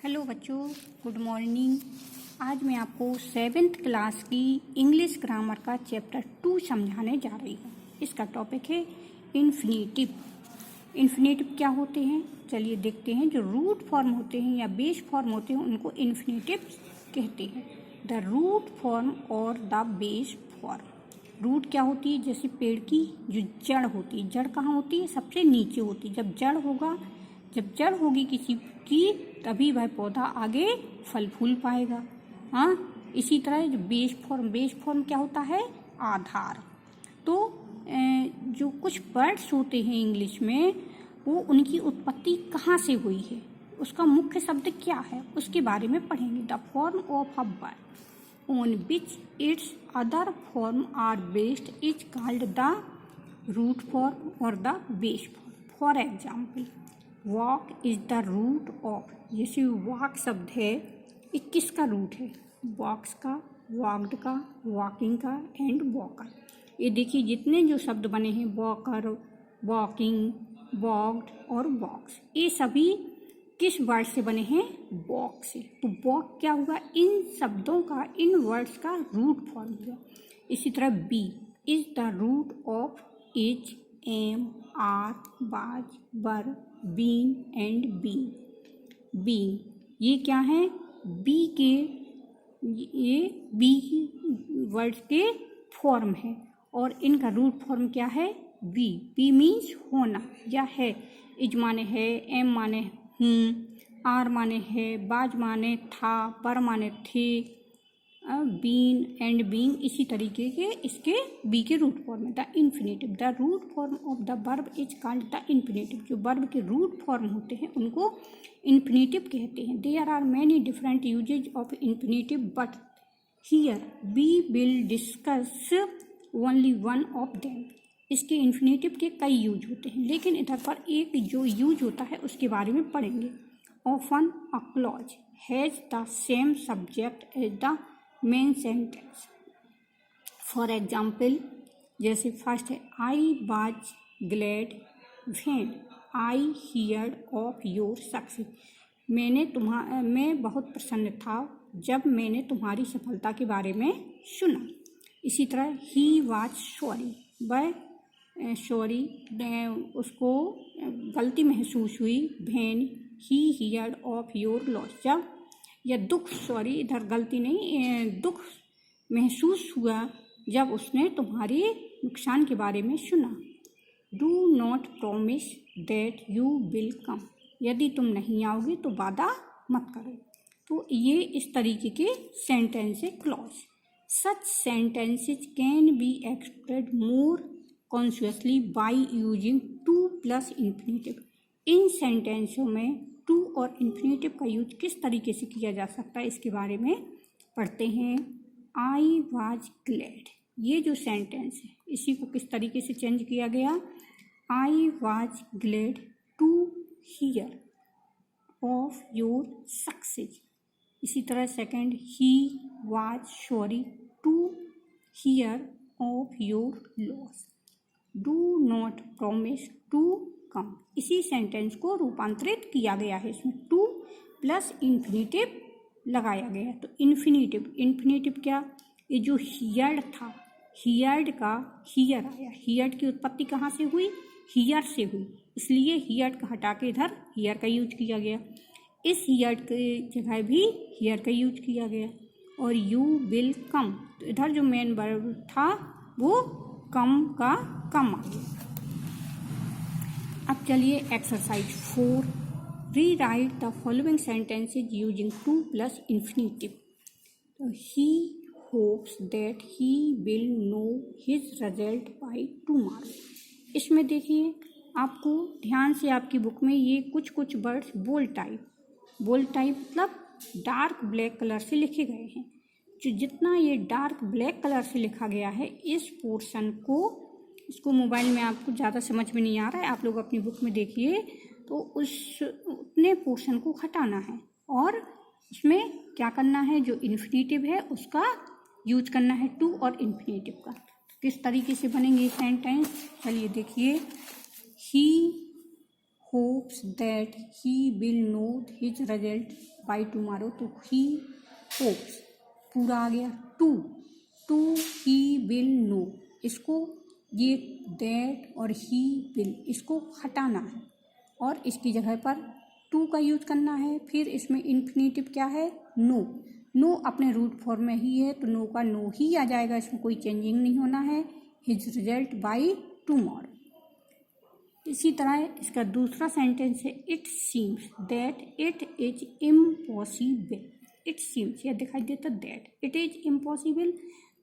Hello बच्चों, good morning. आज मैं आपको 7th क्लास की इंग्लिश ग्रामर का चैप्टर 2 समझाने जा रही हूँ। इसका टॉपिक है इन्फिनेटिव। इन्फिनेटिव क्या होते हैं, चलिए देखते हैं। जो रूट फॉर्म होते हैं या बेस फॉर्म होते हैं उनको इन्फिनेटिव कहते हैं। द रूट फॉर्म और द बेस फॉर्म। रूट क्या होती है, जैसे पेड़ की जो जड़ होती है। जड़ कहाँ होती है, सबसे नीचे होती है। जब जड़ होगी किसी की तभी वह पौधा आगे फल फूल पाएगा। हाँ, इसी तरह जो बेस फॉर्म क्या होता है, आधार। तो जो कुछ वर्ड्स होते हैं इंग्लिश में, वो उनकी उत्पत्ति कहाँ से हुई है, उसका मुख्य शब्द क्या है, उसके बारे में पढ़ेंगे। The form of a word on which its other form are based is called the root form और the base form. For example, walk is the root of. जैसे वॉक शब्द है, ये किसका रूट है, वॉक्स का, वॉक्ड का, वॉकिंग का एंड वॉकर। ये देखिए जितने जो शब्द बने हैं, वॉकर, वॉकिंग, वॉक्ड और वॉक्स, ये सभी किस वर्ड से बने हैं, वॉक से। तो वॉक क्या हुआ, इन शब्दों का, इन वर्ड्स का रूट फॉर्म हुआ। इसी तरह be is the root of is, am, are, was, were, been and been ये क्या है, ये बी वर्ड के फॉर्म है और इनका रूट फॉर्म क्या है, बी मीन्स होना या है। इज माने है, एम माने हूँ, आर माने है, बाज माने था, पर माने थे, बीन एंड बीइंग। इसी तरीके के इसके बी के रूट फॉर्म है। The infinitive, the root form of the verb is called the infinitive. जो वर्ब के रूट फॉर्म होते हैं उनको इन्फिनेटिव कहते हैं। There are many different usages of infinitive but here we will discuss only one of them. इसके infinitive के कई यूज होते हैं, लेकिन इधर पर एक जो यूज होता है उसके बारे में पढ़ेंगे। Often a clause has the same subject as the main sentence. For example, जैसे फर्स्ट है, I was glad when I heard of your success. मैं बहुत प्रसन्न था जब मैंने तुम्हारी सफलता के बारे में सुना। इसी तरह ही वाज सॉरी, वह सॉरी उसको गलती महसूस हुई, when he heard of your loss, जब, या दुख, सॉरी इधर गलती नहीं, दुख महसूस हुआ जब उसने तुम्हारे नुकसान के बारे में सुना। Do not promise that you will come, यदि तुम नहीं आओगे तो वादा मत करो। तो ये इस तरीके के सेंटेंस है clause. Such sentences can be expressed more consciously by using to plus infinitive. इन सेंटेंसों में टू और इन्फिनेटिव का यूज किस तरीके से किया जा सकता है, इसके बारे में पढ़ते हैं। आई वाज ग्लैड, ये जो सेंटेंस है इसी को किस तरीके से चेंज किया गया, I was glad to hear of your success. इसी तरह second, he was sorry to hear of your loss. Do not promise to come, इसी सेंटेंस को रूपांतरित किया गया है, इसमें टू प्लस इन्फिनेटिव लगाया गया है। तो इन्फिनेटिव क्या, ये जो हियर्ड था, हियर्ड का हियर आया, हियर्ड की उत्पत्ति कहाँ से हुई, हियर से हुई, इसलिए हियर्ड का हटा के इधर हियर का यूज किया गया। इस हियर्ड के जगह भी हियर का यूज किया गया। और यू विल कम, तो इधर जो मेन वर्ब था वो कम का कम आ गया। अब चलिए exercise 4, rewrite the following sentences using to plus infinitive. तो he hopes that he will know his result by tomorrow. इसमें देखिए, आपको ध्यान से आपकी बुक में ये कुछ वर्ड्स बोल्ड टाइप मतलब डार्क ब्लैक कलर से लिखे गए हैं। जो जितना ये डार्क ब्लैक कलर से लिखा गया है, इस पोर्शन को, इसको मोबाइल में आपको ज़्यादा समझ में नहीं आ रहा है, आप लोग अपनी बुक में देखिए, तो उतने पोर्शन को हटाना है और उसमें क्या करना है, जो इन्फिनेटिव है उसका यूज करना है, टू और इन्फिनेटिव का। किस तरीके से बनेंगे सेंटेंस, चलिए देखिए। He hopes that he will know his result by tomorrow. तो ही होप्स पूरा आ गया। टू ही विल नो, इसको ये दैट और ही विल इसको हटाना है और इसकी जगह पर टू का यूज करना है। फिर इसमें इन्फिनेटिव क्या है, नो अपने रूट फॉर्म में ही है तो नो का नो ही आ जाएगा, इसमें कोई चेंजिंग नहीं होना है। His result by tomorrow. इसी तरह इसका दूसरा सेंटेंस है it seems that it is impossible. It seems यह दिखाई देता दैट इट इज इम्पॉसिबल,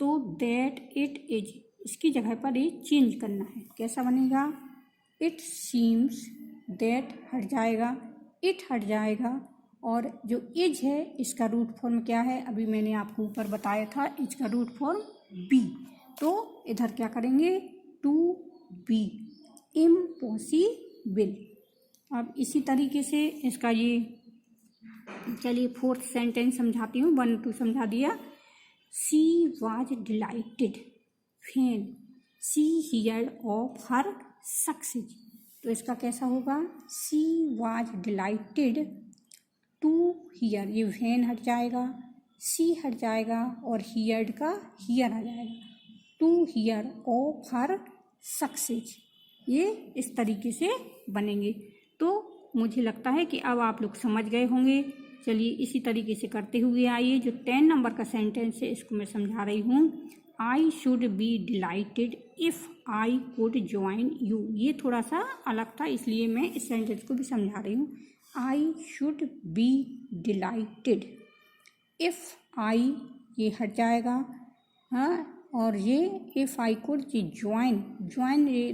तो दैट इट इज इसकी जगह पर ये चेंज करना है। कैसा बनेगा, इट सीम्स दैट हट जाएगा, इट हट जाएगा और जो इज है इसका रूट फॉर्म क्या है, अभी मैंने आपको ऊपर बताया था इज का रूट फॉर्म बी, तो इधर क्या करेंगे टू बी इम्पॉसिबल। अब इसी तरीके से इसका ये चलिए फोर्थ सेंटेंस समझाती हूँ, 1 2 समझा दिया। She was delighted when she heard of her success. तो इसका कैसा होगा, she was delighted to hear, ये व्हेन हट जाएगा, शी हट जाएगा और हियर्ड का हियर आ जाएगा, to hear of her success. ये इस तरीके से बनेंगे। तो मुझे लगता है कि अब आप लोग समझ गए होंगे। चलिए इसी तरीके से करते हुए आइए, जो 10 नंबर का सेंटेंस है इसको मैं समझा रही हूँ। I should be dilated if I could join you. ये थोड़ा सा अलग था इसलिए मैं इस सेंटेंस को भी समझा रही हूँ। I should be dilated if I, ये हट जाएगा, हाँ, और ये इफ़ आई कुड, ये ज्वाइन ये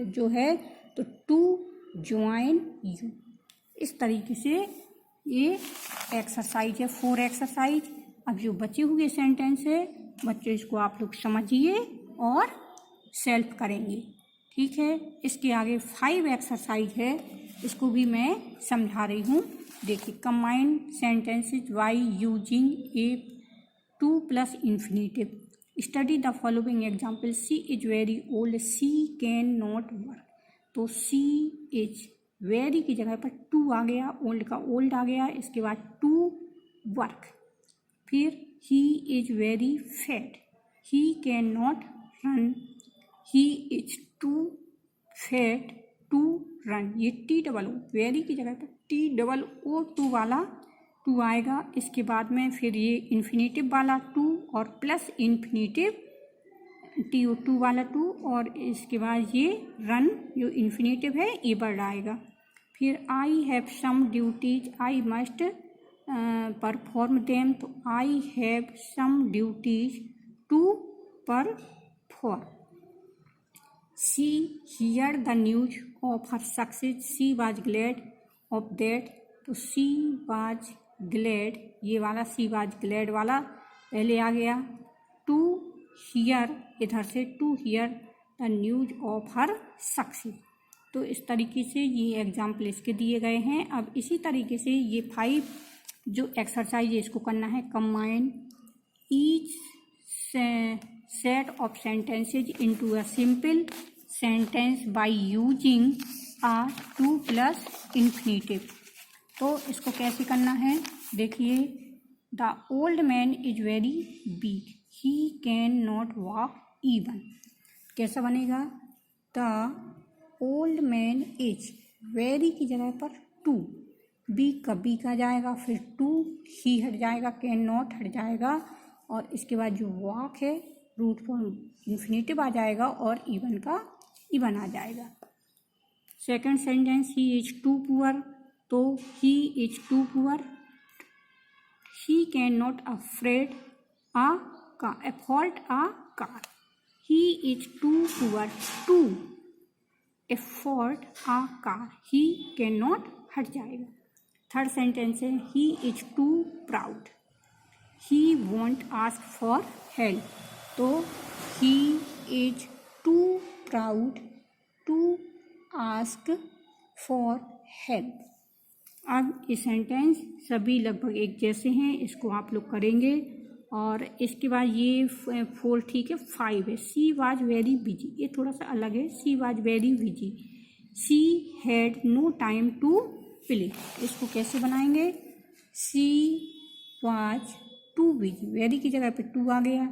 जो है तो टू ज्वाइन यू। इस तरीके से ये एक्सरसाइज है 4 एक्सरसाइज। अब जो बचे हुए सेंटेंस है बच्चों इसको आप लोग समझिए और सेल्फ करेंगे, ठीक है। इसके आगे 5 एक्सरसाइज है, इसको भी मैं समझा रही हूँ। देखिए, combined sentences by using a too plus infinitive. Study the following example. She is very old, she can not work. तो सी इज वेरी की जगह पर टू आ गया, ओल्ड का ओल्ड आ गया, इसके बाद टू वर्क। फिर he is very fat, he can not run, he is too fat to run. ये टी डबल ओ, वेरी की जगह पर टी डबल ओ टू वाला टू आएगा। इसके बाद में फिर ये इन्फिनेटिव वाला टू और plus infinitive T O to वाला टू, और इसके बाद ये रन जो इन्फिनेटिव है ये वर्ड आएगा। फिर I have some duties, I must perform them. तो I have some duties to perform. She hear the news of her success, she was glad of that. तो शी वाज ग्लैड, ये वाला she was glad वाला पहले आ गया। To hear, इधर से to hear the news of her success. तो इस तरीके से ये एग्जाम्पल इसके दिए गए हैं। अब इसी तरीके से ये 5 जो एक्सरसाइज है इसको करना है। Combine each set of sentences into a simple sentence by using a too plus infinitive. तो इसको कैसे करना है, देखिए। The old man is very weak, he can not walk even. कैसा बनेगा, the old man is, very की जगह पर टू, वीक का वीक आ जाएगा, फिर टू ही हट जाएगा, कैन नॉट हट जाएगा, और इसके बाद जो वॉक है रूट फॉर्म इन्फिनेटिव आ जाएगा और इवन का इवन आ जाएगा। Second sentence, he is too poor. तो he is too poor, he can not afford a car. He is too poor to afford a car, he can not हट जाएगा। Third sentence है, he is too proud, he won't ask for help. तो he is too proud to ask for help. अब ये sentence सभी लगभग एक जैसे हैं, इसको आप लोग करेंगे। और इसके बाद ये 4 ठीक है, 5 है। सी वाज वेरी बिजी, ये थोड़ा सा अलग है। She was very busy, she had no time to play. इसको कैसे बनाएंगे? She was too busy, very की जगह पे टू आ गया,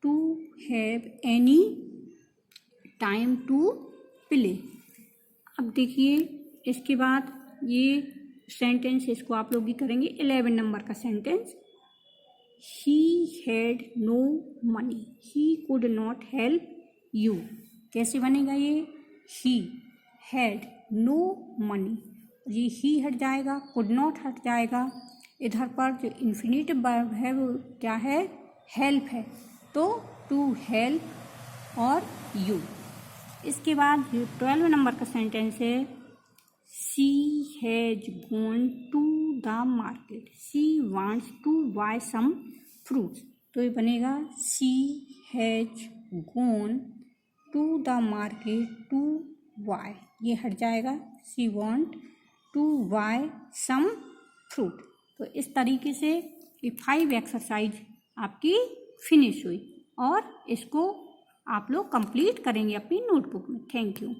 to have any time to play. अब देखिए इसके बाद ये सेंटेंस, इसको आप लोग भी करेंगे। 11 नंबर का sentence, he had no money, he could not help you. कैसे बनेगा ये? ही हैड नो मनी, ये ही हट जाएगा, कुड नॉट हट जाएगा। इधर पर जो इन्फिनिटिव वर्ब है वो क्या है? हेल्प है, तो टू हेल्प और यू। इसके बाद जो 12 नंबर का सेंटेंस है, she has gone to the market, she wants to buy some fruits. तो ये बनेगा she has gone to the market to buy, ये हट जाएगा, she want to buy some fruit. तो इस तरीके से ये 5 एक्सरसाइज आपकी फिनिश हुई और इसको आप लोग कंप्लीट करेंगे अपनी नोटबुक में। Thank you.